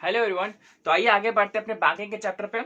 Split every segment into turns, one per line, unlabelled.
Hello everyone. तो आइए आगे बढ़ते हैं अपने बैंकिंग के चैप्टर पे।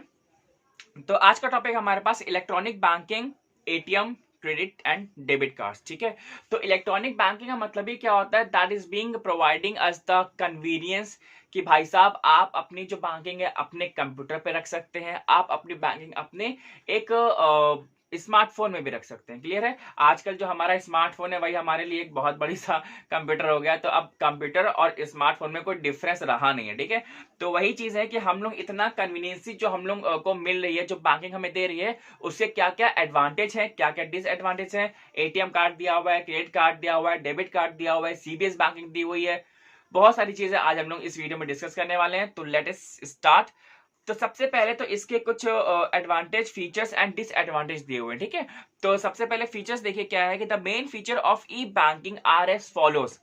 तो आज का टॉपिक हमारे पास electronic banking, ATM, credit and debit cards. ठीक है। तो इलेक्ट्रॉनिक बैंकिंग का मतलब ही क्या होता है? That is being providing us the convenience कि भाई साहब आप अपनी जो बैंकिंग है अपने कंप्यूटर पे रख सकते हैं, आप अपनी बैंकिंग अपने एक स्मार्टफोन में भी रख सकते हैं। क्लियर है? आजकल जो हमारा स्मार्टफोन है वही हमारे लिए एक बहुत बड़ी सा कंप्यूटर हो गया। तो अब कंप्यूटर और स्मार्टफोन में कोई डिफरेंस रहा नहीं है। ठीक है। तो वही चीज है कि हम लोग इतना कन्वीनियंसी जो हम लोग को मिल रही है, जो बैंकिंग हमें दे रही है, उससे क्या क्या एडवांटेज है, क्या क्या डिसएडवांटेज है। एटीएम कार्ड दिया हुआ है, क्रेडिट कार्ड दिया हुआ है, डेबिट कार्ड दिया हुआ है, सीबीएस बैंकिंग दी हुई है। बहुत सारी चीजें आज हम लोग इस वीडियो में डिस्कस करने वाले हैं। तो लेट अस स्टार्ट। तो सबसे पहले तो इसके कुछ एडवांटेज, फीचर्स एंड डिसएडवांटेज दिए हुए हैं। ठीक है। तो सबसे पहले फीचर्स देखिए क्या है कि the main feature of e banking are as follows.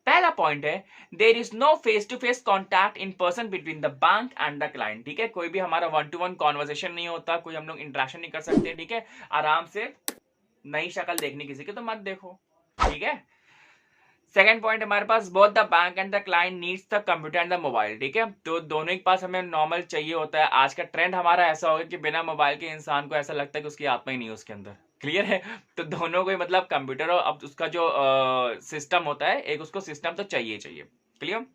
पहला पॉइंट है, there is no face to face contact in person between the bank and the client. ठीक है। कोई भी हमारा वन टू वन कॉन्वर्सेशन नहीं होता, कोई हम लोग इंटरेक्शन नहीं कर सकते। ठीक है। आराम से नई शक्ल देखनी किसी की तो मत देखो। ठीक है। सेकेंड पॉइंट हमारे पास, both the bank and the client needs the computer and the mobile. ठीक है। तो दोनों के पास हमें नॉर्मल चाहिए होता है। आज का ट्रेंड हमारा ऐसा हो गया कि बिना मोबाइल के इंसान को ऐसा लगता है कि उसकी आत्मा ही नहीं है उसके अंदर। क्लियर है? तो दोनों को मतलब कंप्यूटर और अब उसका जो सिस्टम होता है, एक उसको सिस्टम तो चाहिए चाहिए। क्लियर?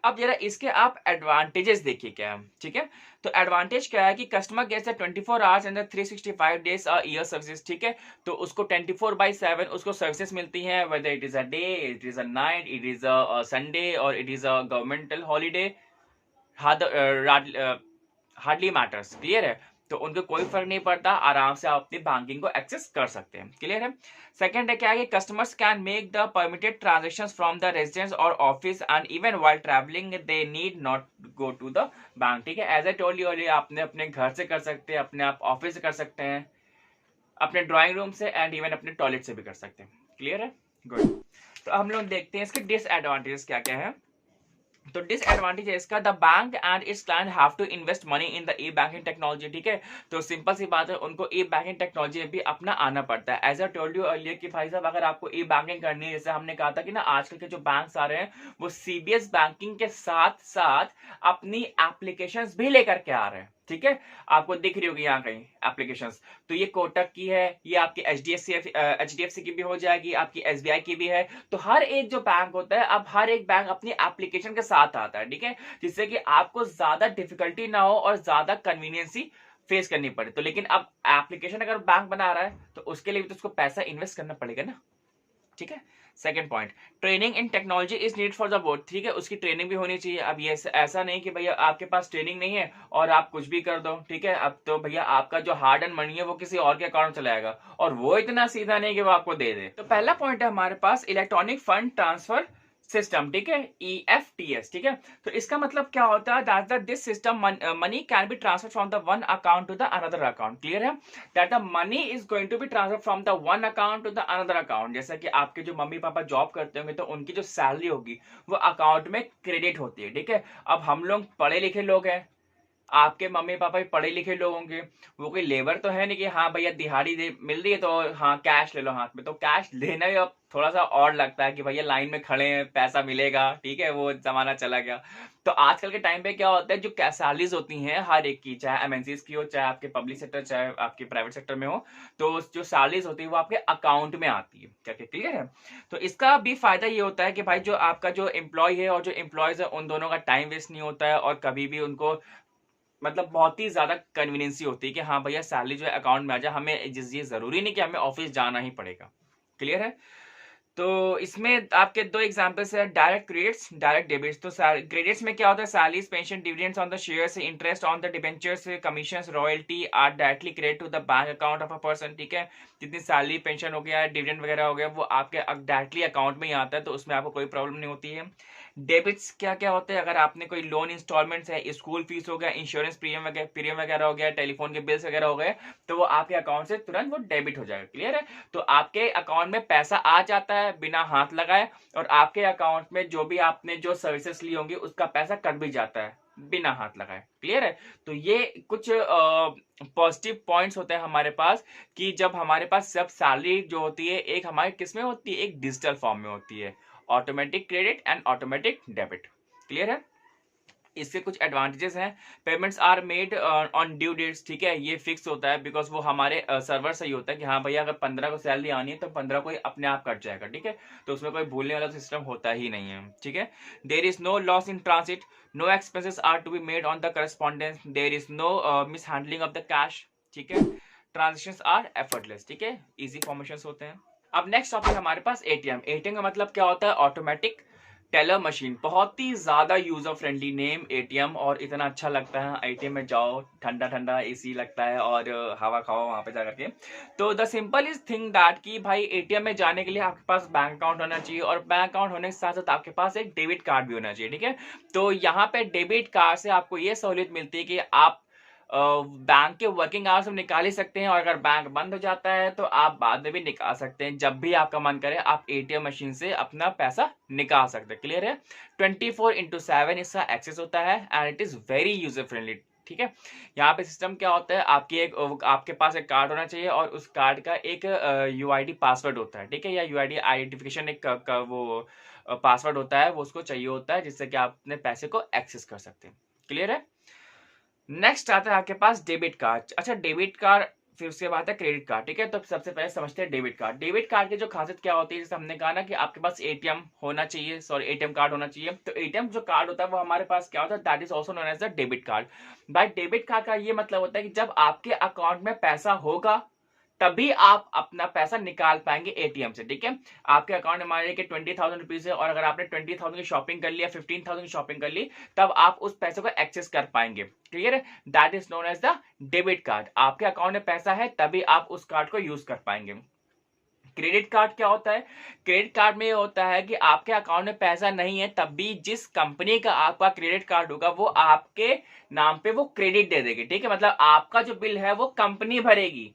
अब जरा इसके आप एडवांटेजेस देखिए क्या है। ठीक है। तो एडवांटेज क्या है कि customer gets 24 hours and 365 days year services. ठीक है। तो उसको 24/7 उसको सर्विसेज मिलती हैं, whether it is a day, it is a night, it is a Sunday और it is a governmental holiday. Hardly matters. Clear है? तो उनको कोई फर्क नहीं पड़ता, आराम से आप अपनी बैंकिंग को एक्सेस कर सकते हैं। क्लियर है? सेकंड है क्या है कि customers can make the permitted transactions from the residence और office and even while travelling they need not go to the bank. ठीक है। As I told you earlier, आपने अपने घर से कर सकते हैं, अपने आप ऑफिस से कर सकते हैं, अपने ड्राइंग रूम से एंड इवन अपने टॉयलेट से भी कर सकते हैं। क्लियर है? गुड। तो हम लोग देखते हैं इसके डिसएडवांटेजेस क्या क्या है। तो डिसएडवांटेज है इसका, the bank and its client have to invest money in the e banking technology. ठीक है। तो सिंपल सी बात है, उनको ई बैंकिंग टेक्नोलॉजी में भी अपना आना पड़ता है। As I told you earlier कि भाई साहब अगर आपको ई बैंकिंग करनी है, जैसे हमने कहा था कि ना आजकल के जो बैंक्स आ रहे हैं वो सीबीएस बैंकिंग के साथ साथ अपनी एप्लीकेशंस भी लेकर के आ रहे हैं। ठीक है। आपको दिख रही होगी यहाँ कहीं एप्लीकेशंस। तो ये कोटक की है, ये आपकी एचडीएफसी की भी हो जाएगी, आपकी एसबीआई की भी है। तो हर एक जो बैंक होता है, अब हर एक बैंक अपनी एप्लीकेशन के साथ आता है। ठीक है। जिससे कि आपको ज्यादा डिफिकल्टी ना हो और ज्यादा कन्वीनियंसी फेस करनी पड़े। तो लेकिन अब एप्लीकेशन अगर बैंक बना रहा है तो उसके लिए भी तो उसको पैसा इन्वेस्ट करना पड़ेगा ना। ठीक है। Second point, training in technology is need for the board. ठीक है। उसकी ट्रेनिंग भी होनी चाहिए। अब ये ऐसा नहीं कि भैया आपके पास ट्रेनिंग नहीं है और आप कुछ भी कर दो। ठीक है। अब तो भैया आपका जो हार्ड एंड मनी है वो किसी और के अकाउंट चला जाएगा और वो इतना सीधा नहीं कि वो आपको दे दे। तो पहला पॉइंट है हमारे पास इलेक्ट्रॉनिक फंड ट्रांसफर सिस्टम। ठीक है। EFTS। ठीक है। तो इसका मतलब क्या होता है? That this system money can be transfer from the one account to the another account. Clear है? That the money is going to be transfer from the one account to the another account. जैसा कि आपके जो mummy papa job करते होंगे तो उनकी जो सैलरी होगी वो अकाउंट में क्रेडिट होती है। ठीक है। अब हम लोग पढ़े लिखे लोग हैं, आपके मम्मी पापा भी पढ़े लिखे लोग होंगे, वो कोई लेबर तो है नहीं कि हाँ भैया दिहाड़ी दे मिल रही है तो हाँ कैश ले लो हाथ में। तो कैश लेना भी अब थोड़ा सा और लगता है कि भैया लाइन में खड़े हैं, पैसा मिलेगा। ठीक है। वो जमाना चला गया। तो आजकल के टाइम पे क्या होता है, जो सैलरीज होती हैं हर एक की, चाहे एमएनसीज की हो, चाहे आपके पब्लिक सेक्टर, चाहे आपके प्राइवेट सेक्टर में हो, तो जो सैलरीज होती है वो आपके अकाउंट में आती है। क्या क्या क्लियर है? तो इसका भी फायदा ये होता है कि भाई जो आपका जो एम्प्लॉय है और जो एम्प्लॉयज है उन दोनों का टाइम वेस्ट नहीं होता है और कभी भी उनको मतलब बहुत ही ज्यादा कन्वीनियंसी होती है कि हाँ भैया सैलरी जो है अकाउंट में आ जाए, हमें ये जरूरी नहीं कि हमें ऑफिस जाना ही पड़ेगा। क्लियर है? तो इसमें आपके दो एग्जांपल्स है, डायरेक्ट क्रेडिट्स, डायरेक्ट डेबिट्स। तो क्रेडिट्स में क्या होता है? Salaries, pension, dividends on the shares, interest on the debentures, commissions, royalty are directly credit to the bank account of a person. ठीक है। जितनी सैलरी, पेंशन हो गया, डिविडेंड वगैरह हो गया, वो आपके डायरेक्टली अकाउंट में ही आता है, तो उसमें आपको कोई प्रॉब्लम नहीं होती है। डेबिट्स क्या क्या होते हैं? अगर आपने कोई लोन इंस्टॉलमेंट्स है, स्कूल फीस हो गया, इंश्योरेंस प्रीमियम वगैरह हो गया, टेलीफोन के बिल्स वगैरह हो गए, तो वो आपके अकाउंट से तुरंत वो डेबिट हो जाएगा। क्लियर है? तो आपके अकाउंट में पैसा आ जाता है बिना हाथ लगाए और आपके अकाउंट में जो भी आपने जो सर्विसेज ली होंगी उसका पैसा कट भी जाता है बिना हाथ लगाए। क्लियर है? तो ये कुछ पॉजिटिव पॉइंट्स होते हैं हमारे पास कि जब हमारे पास सब सैलरी जो होती है एक हमारे किस में होती है, एक डिजिटल फॉर्म में होती है, automatic credit and automatic debit. Clear है? इसके कुछ एडवांटेजेस हैं। Payments are made on due dates, ठीक है, ये फिक्स होता है बिकॉज वो हमारे सर्वर से ही होता है कि हाँ भैया अगर 15 को सैलरी आनी है तो 15 को ही अपने आप कट जाएगा, ठीक है, तो उसमें कोई भूलने वाला सिस्टम होता ही नहीं है, ठीक है। There is no loss in transit, no expenses are to be made on the correspondence, there is no mishandling of the cash, ठीक है। ट्रांजेक्शंस आर एफर्टलेस, ठीक है, इजी फॉर्मेशंस होते हैं। अब नेक्स्ट टॉपिक हमारे पास एटीएम। एटीएम का मतलब क्या होता है? Automatic teller machine. बहुत ही ज्यादा यूजर फ्रेंडली नेम एटीएम, और इतना अच्छा लगता है। एटीएम में जाओ, ठंडा ठंडा एसी लगता है और हवा खाओ वहां पे जाकर के। तो the simple is thing that कि भाई एटीएम में जाने के लिए आपके पास बैंक अकाउंट होना चाहिए, और बैंक अकाउंट होने के साथ साथ आपके पास एक डेबिट कार्ड भी होना चाहिए, ठीक है। तो यहाँ पे डेबिट कार्ड से आपको ये सहूलियत मिलती है कि आप बैंक के वर्किंग आवर्स में निकाल ही सकते हैं, और अगर बैंक बंद हो जाता है तो आप बाद में भी निकाल सकते हैं। जब भी आपका मन करे आप एटीएम मशीन से अपना पैसा निकाल सकते हैं। क्लियर है? 24/7 इसका एक्सेस होता है and it is very user friendly, ठीक है। यहाँ पे सिस्टम क्या होता है, आपके पास एक कार्ड होना चाहिए, और उस कार्ड का एक यूआईडी पासवर्ड होता है, ठीक है, या यूआईडी आइडेंटिफिकेशन एक वो पासवर्ड होता है, वो उसको चाहिए होता है, जिससे कि आप अपने पैसे को एक्सेस कर सकते हैं। क्लियर है? नेक्स्ट आता है आपके पास डेबिट कार्ड। अच्छा, डेबिट कार्ड, फिर उसके बाद है क्रेडिट कार्ड, ठीक है। तो सबसे पहले समझते हैं डेबिट कार्ड। डेबिट कार्ड की जो खासियत क्या होती है, जैसे हमने कहा ना कि आपके पास एटीएम होना चाहिए, सॉरी एटीएम कार्ड होना चाहिए। तो एटीएम जो कार्ड होता है वो हमारे पास क्या होता है, that is also known as the debit card. By debit card का ये मतलब होता है कि जब आपके अकाउंट में पैसा होगा तभी आप अपना पैसा निकाल पाएंगे एटीएम से, ठीक है। आपके अकाउंट में मान लीजिए कि 20,000 रुपीज है, और अगर आपने 20,000 की शॉपिंग कर ली या 15,000 की शॉपिंग कर ली, तब आप उस पैसे को एक्सेस कर पाएंगे। क्लियर है? That is known as the debit card. आपके अकाउंट में पैसा है तभी आप उस कार्ड को यूज कर पाएंगे। क्रेडिट कार्ड क्या होता है? क्रेडिट कार्ड में ये होता है कि आपके अकाउंट में पैसा नहीं है, तब भी जिस कंपनी का आपका क्रेडिट कार्ड होगा वो आपके नाम पे वो क्रेडिट दे देगी, ठीक है। मतलब आपका जो बिल है वो कंपनी भरेगी,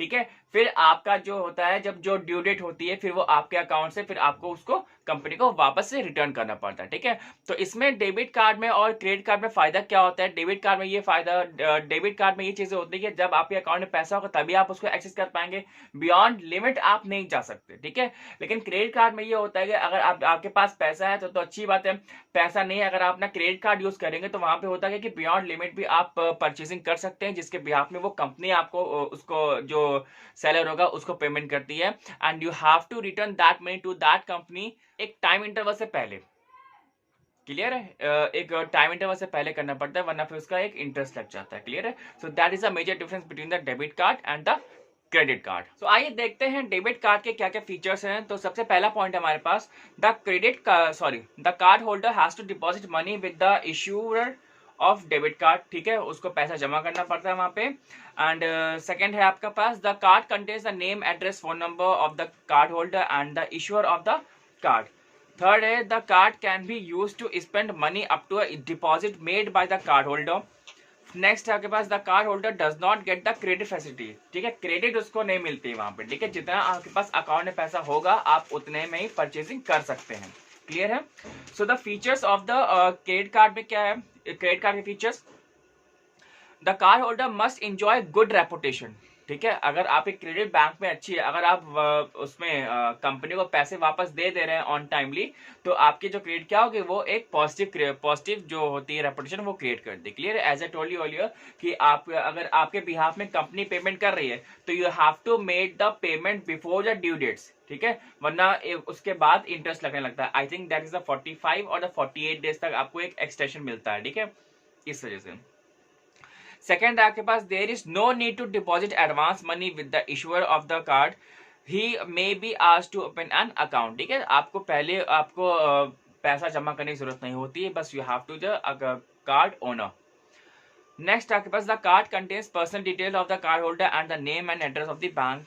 ठीक है। फिर आपका जो होता है, जब जो ड्यू डेट होती है, फिर वो आपके अकाउंट से फिर आपको उसको कंपनी को वापस से रिटर्न करना पड़ता है, ठीक है। तो इसमें डेबिट कार्ड में और क्रेडिट कार्ड में फायदा क्या होता है? डेबिट कार्ड में ये फायदा, डेबिट कार्ड में ये चीजें होती है कि जब आपके अकाउंट में पैसा होगा तभी आप उसको एक्सेस कर पाएंगे, बियॉन्ड लिमिट आप नहीं जा सकते, ठीक है। लेकिन क्रेडिट कार्ड में ये होता है कि अगर आपके पास पैसा है तो अच्छी बात है, पैसा नहीं है, अगर आप अपना क्रेडिट कार्ड यूज करेंगे तो वहां पे होता है कि बियॉन्ड लिमिट भी आप परचेसिंग कर सकते हैं, जिसके बिहाफ में वो कंपनी आपको उसको जो सेलर होगा उसको पेमेंट करती है, and you have to return that money to that company एक टाइम इंटरवल से पहले। क्लियर है? एक टाइम इंटरवल से पहले करना पड़ता है, वरना फिर उसका एक इंटरेस्ट लग जाता है। क्लियर है? So that is a major difference between the debit card and the credit card. So आइए देखते हैं डेबिट कार्ड के क्या क्या फीचर्स हैं। तो सबसे पहला पॉइंट है हमारे पास, the card holder has to deposit money with the issuer of debit card, ठीक है, उसको पैसा जमा करना पड़ता है वहां पे। एंड सेकंड है आपका पास, the card contains the name, address, phone number of the card holder and the issuer of the card. Third है, the card can be use to spend money up to a deposit made by the card holder. Next है आपके पास, the card holder does not get the credit facility, ठीक है, credit उसको नहीं मिलती वहां पे, ठीक है। जितना आपके पास अकाउंट में पैसा होगा आप उतने में ही परचेसिंग कर सकते हैं। क्लियर है? So the features of the credit card में क्या है? क्रेडिट कार्ड के features, the card holder must enjoy good reputation, ठीक है। अगर आपकी क्रेडिट बैंक में अच्छी है, अगर आप उसमें कंपनी को पैसे वापस दे रहे हैं ऑन टाइमली, तो आपकी जो क्रेडिट क्या होगी, वो एक पॉजिटिव जो होती है रेपुटेशन वो क्रिएट कर दी। Clear? As I told you earlier कि आप अगर आपके बिहाफ में कंपनी पेमेंट कर रही है तो you have to make the payment before the due dates, ठीक है, वरना उसके बाद इंटरेस्ट लगने लगता है। I think that is the 45 और द 48 डेज तक आपको एक एक्सटेंशन मिलता है, ठीक है, इस वजह से। सेकेंड आपके पास, there is no need to deposit advance money with the issuer of the card, he may be asked to open an account, ठीक है। आपको पैसा जमा करने की जरूरत नहीं होती है, बस you have to the card owner. Next आपके पास, the card contains personal detail of the card holder and the name and address of the bank.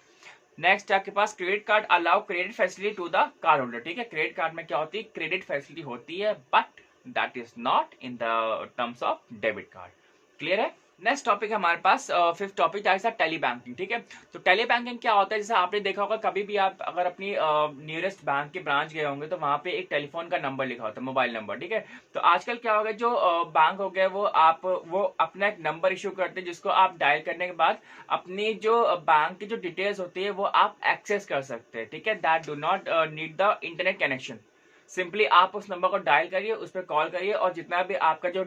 Next आपके पास, credit card allow credit facility to the card holder, ठीक है। Credit card में क्या होती है? क्रेडिट फैसिलिटी होती है, but that is not in the terms of debit card. Clear है? नेक्स्ट टॉपिक है हमारे पास, fifth topic that is tele banking, ठीक है। तो टेली बैंकिंग क्या होता है? जैसे आपने देखा होगा, कभी भी आप अगर अपनी नियरेस्ट बैंक के ब्रांच गए होंगे तो वहां पे एक टेलीफोन का नंबर लिखा होता है, मोबाइल नंबर, ठीक है। तो आजकल क्या होगा, जो बैंक हो गया वो अपना एक नंबर इशू करते हैं, जिसको आप डायल करने के बाद अपनी जो बैंक की जो डिटेल्स होती है वो आप एक्सेस कर सकते हैं, ठीक है। That do not need the internet connection. Simply आप उस नंबर को डायल करिए, उस पर कॉल करिए और जितना भी आपका जो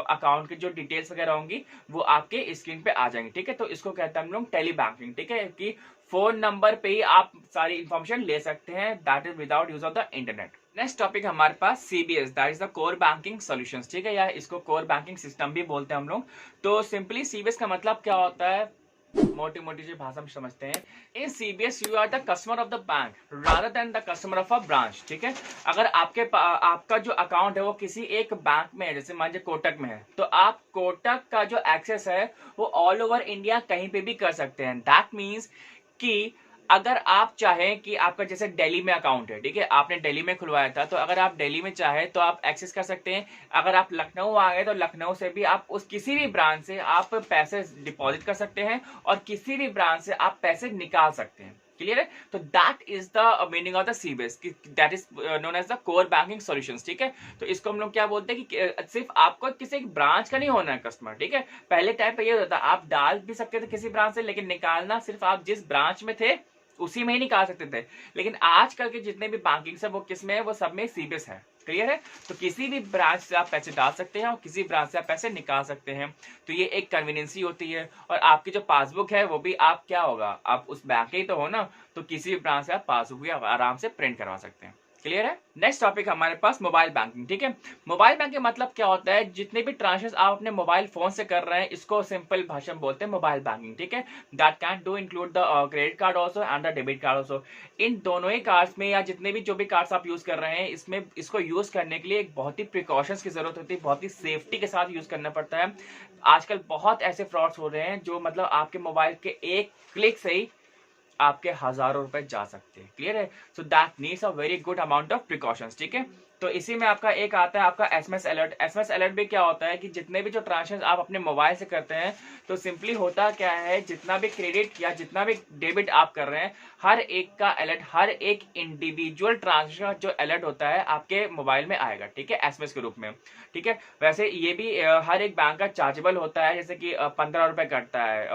अकाउंट की जो डिटेल्स वगैरह होंगी वो आपके स्क्रीन पे आ जाएंगी। ठीक है, तो इसको कहते हैं हम लोग टेली बैंकिंग। ठीक है, कि फोन नंबर पे ही आप सारी इंफॉर्मेशन ले सकते हैं, that is without use of the internet. Next topic हमारे पास CBS, that is the core banking solutions. ठीक है, या इसको कोर बैंकिंग सिस्टम भी बोलते हैं हम लोग। तो सिंपली सीबीएस का मतलब क्या होता है, मोटी मोटी सी भाषा में समझते हैं। In CBS you are the customer of the bank rather than the customer of a branch. ठीक है, अगर आपका जो अकाउंट है वो किसी एक बैंक में है, जैसे मान लीजिए कोटक में है, तो आप कोटक का जो एक्सेस है वो ऑल ओवर इंडिया कहीं पे भी कर सकते हैं। दैट मीन्स कि अगर आप चाहें कि आपका जैसे दिल्ली में अकाउंट है, ठीक है, आपने दिल्ली में खुलवाया था, तो अगर आप दिल्ली में चाहे तो आप एक्सेस कर सकते हैं। अगर आप लखनऊ आ गए तो लखनऊ से भी आप उस किसी भी ब्रांच से आप पैसे डिपॉजिट कर सकते हैं और किसी भी ब्रांच से आप पैसे निकाल सकते हैं। क्लियर है, तो that is the meaning of the CBS, that is known as the core banking solutions. ठीक है, तो इसको हम लोग क्या बोलते हैं कि सिर्फ आपको किसी एक ब्रांच का नहीं होना है कस्टमर। ठीक है, पहले टाइम पे ये होता था आप डाल भी सकते थे किसी ब्रांच से, लेकिन निकालना सिर्फ आप जिस ब्रांच में थे उसी में ही निकाल सकते थे। लेकिन आजकल के जितने भी बैंकिंग है वो किस में है, वो सब में सीबीएस है। क्लियर है, तो किसी भी ब्रांच से आप पैसे डाल सकते हैं और किसी ब्रांच से आप पैसे निकाल सकते हैं। तो ये एक कन्वीनियंसी होती है। और आपकी जो पासबुक है वो भी आप क्या होगा, आप उस बैंक के ही तो हो ना, तो किसी भी ब्रांच से आप पासबुक भी आप आराम से प्रिंट करवा सकते हैं। क्लियर है। नेक्स्ट टॉपिक हमारे पास मोबाइल बैंकिंग। ठीक है, मोबाइल बैंकिंग मतलब क्या होता है, जितने भी ट्रांजेक्शन आप अपने मोबाइल फोन से कर रहे हैं इसको सिंपल भाषा में बोलते हैं मोबाइल बैंकिंग। ठीक है, that can do include the credit card also and the debit card also. इन दोनों ही कार्ड्स में या जितने भी जो भी कार्ड्स आप यूज कर रहे हैं इसमें इसको यूज करने के लिए एक बहुत ही प्रिकॉशंस की जरूरत होती है, बहुत ही सेफ्टी के साथ यूज करना पड़ता है। आजकल बहुत ऐसे फ्रॉड्स हो रहे हैं जो मतलब आपके मोबाइल के एक क्लिक से ही आपके हजारों रुपए जा सकते हैं। क्लियर है, so that needs a very good amount of precautions. ठीक है, तो इसी में आपका एक आता है आपका एसएमएस अलर्ट। एसएमएस अलर्ट भी क्या होता है कि जितने भी जो ट्रांजेक्शन आप अपने मोबाइल से करते हैं, तो सिंपली होता क्या है, जितना भी क्रेडिट या जितना भी डेबिट आप कर रहे हैं, हर एक का अलर्ट, हर एक इंडिविजुअल ट्रांजेक्शन जो अलर्ट होता है आपके मोबाइल में आएगा। ठीक है, एसएमएस के रूप में। ठीक है, वैसे ये भी हर एक बैंक का चार्जेबल होता है, जैसे कि 15 रुपए कटता है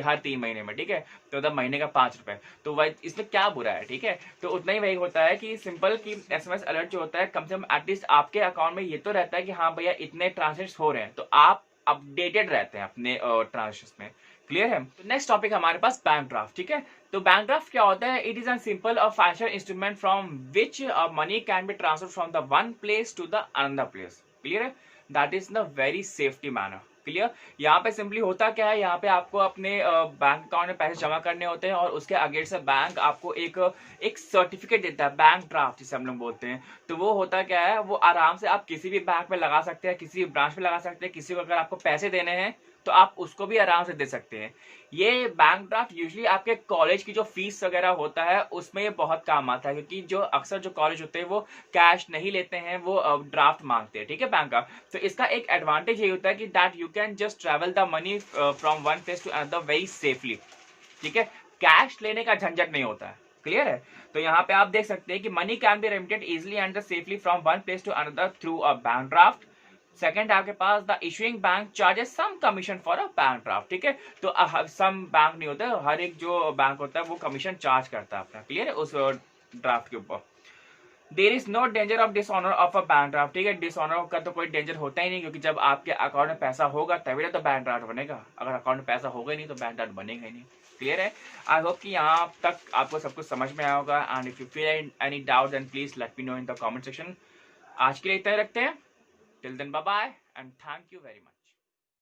हर 3 महीने में। ठीक है, तो मतलब महीने का 5 रुपए, तो वह इसमें क्या बुरा है। ठीक है, तो उतना ही वही होता है कि सिंपल की एसएमएस अलर्ट जो होता है कम से कम एटलीस्ट आपके अकाउंट में ये तो रहता है कि हाँ भैया इतने ट्रांजेक्शन हो रहे हैं, तो आप अपडेटेड रहते हैं अपने ट्रांजेक्शन में। क्लियर है, तो नेक्स्ट टॉपिक हमारे पास बैंक ड्राफ्ट। ठीक है, तो बैंक ड्राफ्ट क्या होता है, it is an simple financial instrument from which money can be transfer from the one place to the another place. Clear है, that is the very safety manner. Clear, यहाँ पे simply होता क्या है, यहाँ पे आपको अपने बैंक अकाउंट में पैसे जमा करने होते हैं और उसके अगेंस्ट से बैंक आपको एक सर्टिफिकेट देता है, बैंक ड्राफ्ट जिसे हम लोग बोलते हैं। तो वो होता क्या है, वो आराम से आप किसी भी बैंक में लगा सकते हैं, किसी भी ब्रांच में लगा सकते हैं, किसी को अगर आपको पैसे देने हैं तो आप उसको भी आराम से दे सकते हैं। ये बैंक ड्राफ्ट यूजुअली आपके कॉलेज की जो फीस वगैरह होता है उसमें ये बहुत काम आता है, क्योंकि जो अक्सर जो कॉलेज होते हैं वो कैश नहीं लेते हैं, वो ड्राफ्ट मांगते हैं। ठीक है, बैंक का। तो इसका एक एडवांटेज ये होता है कि that you can just travel the money from one place to another very safely. ठीक है, कैश लेने का झंझट नहीं होता है। क्लियर है, तो यहाँ पे आप देख सकते हैं कि money can be remitted easily and safely from one place to another through a bank draft. Second आपके पास the issuing bank charges some commission for a bank draft. ठीक है, तो सम बैंक नहीं होता, हर एक जो बैंक होता है वो कमीशन चार्ज करता है अपना। क्लियर है, उस ड्राफ्ट के ऊपर। There is no danger of dishonour of a bank draft. ठीक है, डिसऑनर का तो कोई डेंजर होता ही नहीं, क्योंकि जब आपके अकाउंट में पैसा होगा तभी तो बैंक ड्राफ्ट बनेगा। अगर अकाउंट में पैसा होगा ही नहीं तो बैंक ड्राफ्ट बनेगा ही नहीं। क्लियर है, आई होप कि यहाँ तक आपको सब कुछ समझ में आया होगा। And if you feel any doubt then please let me know in the comment section. आज के लिए इतना ही रखते हैं। Till then bye bye and thank you very much.